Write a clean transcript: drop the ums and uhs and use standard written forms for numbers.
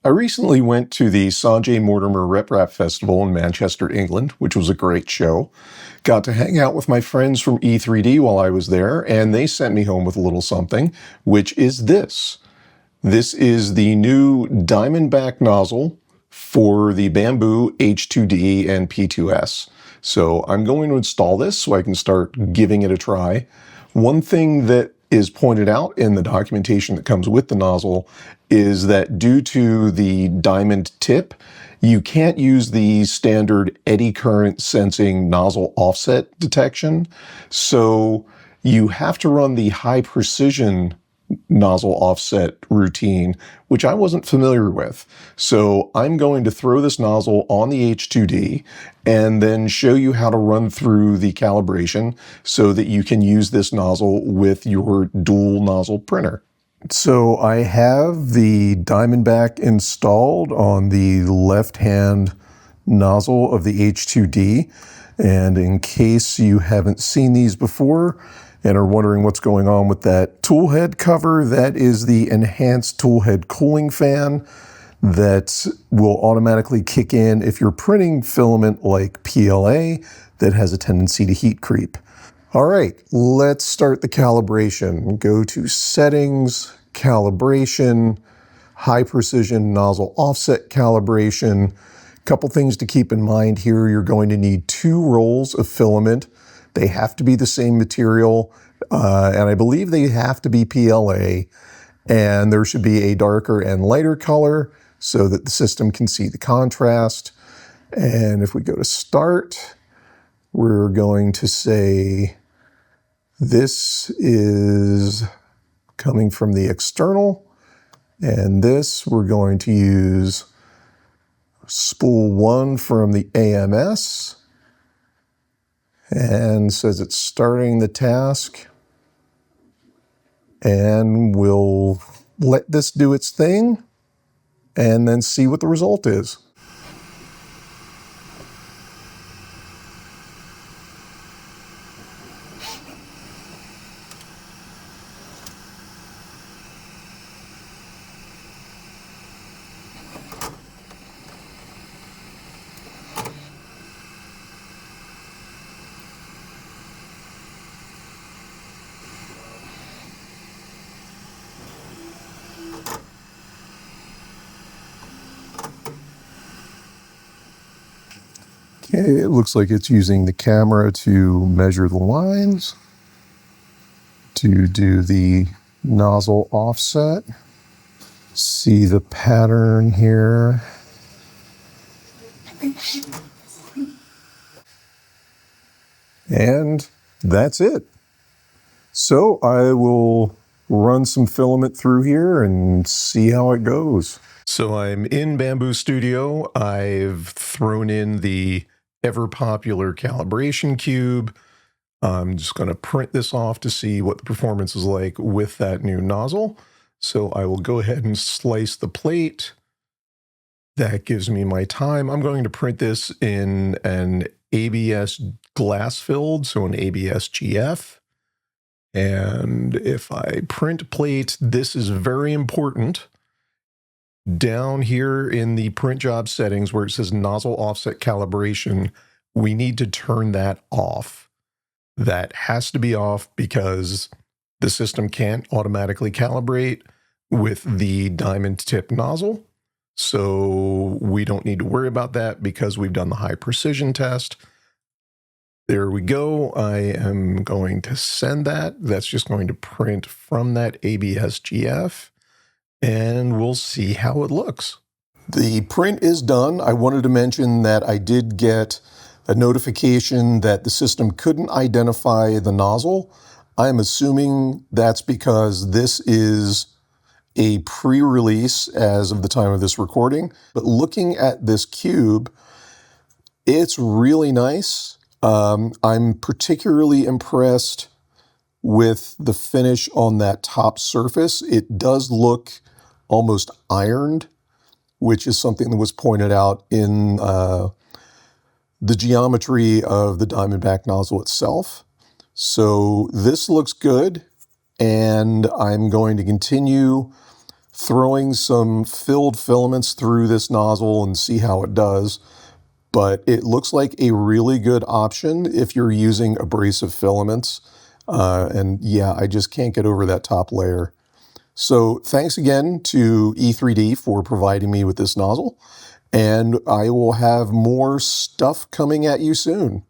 I recently went to the Sanjay Mortimer RepRap Festival in Manchester, England, which was a great show. Got to hang out with my friends from E3D while I was there, and they sent me home with a little something, which is this. This is the new Diamondback nozzle for the Bambu H2 and P2. So I'm going to install this so I can start giving it a try. One thing that is pointed out in the documentation that comes with the nozzle is that due to the diamond tip, you can't use the standard eddy current sensing nozzle offset detection. So you have to run the high precision nozzle offset routine, which I wasn't familiar with. So I'm going to throw this nozzle on the H2D and then show you how to run through the calibration so that you can use this nozzle with your dual nozzle printer. So I have the Diamondback installed on the left-hand nozzle of the H2D. And in case you haven't seen these before, and are wondering what's going on with that tool head cover, that is the enhanced tool head cooling fan that will automatically kick in if you're printing filament like PLA that has a tendency to heat creep. All right, let's start the calibration. Go to Settings, Calibration, High Precision Nozzle Offset Calibration. Couple things to keep in mind here. You're going to need 2 rolls of filament. They have to be the same material, and I believe they have to be PLA, and there should be a darker and lighter color so that the system can see the contrast. And if we go to Start, we're going to say this is coming from the external, and this we're going to use spool 1 from the AMS. And says it's starting the task, and we'll let this do its thing and then see what the result is. Okay, it looks like it's using the camera to measure the lines, to do the nozzle offset. See the pattern here. And that's it. So I will run some filament through here and see how it goes. So I'm in Bambu Studio. I've thrown in the ever popular calibration cube. I'm just going to print this off to see what the performance is like with that new nozzle. So I will go ahead and slice the plate. That gives me my time. I'm going to print this in an ABS glass filled, so an ABS GF. And if I print plate, this is very important. Down here in the print job settings where it says nozzle offset calibration, we need to turn that off. That has to be off because the system can't automatically calibrate with the diamond tip nozzle. So we don't need to worry about that because we've done the high precision test. There we go. I am going to send that. That's just going to print from that ABS GF. And we'll see how it looks. The print is done. I wanted to mention that I did get a notification that the system couldn't identify the nozzle. I'm assuming that's because this is a pre-release as of the time of this recording. But looking at this cube, it's really nice. I'm particularly impressed with the finish on that top surface. It does look almost ironed, which is something that was pointed out in the geometry of the Diamondback nozzle itself. So this looks good, and I'm going to continue throwing some filled filaments through this nozzle and see how it does. But it looks like a really good option if you're using abrasive filaments. And yeah, I just can't get over that top layer. So thanks again to E3D for providing me with this nozzle, and I will have more stuff coming at you soon.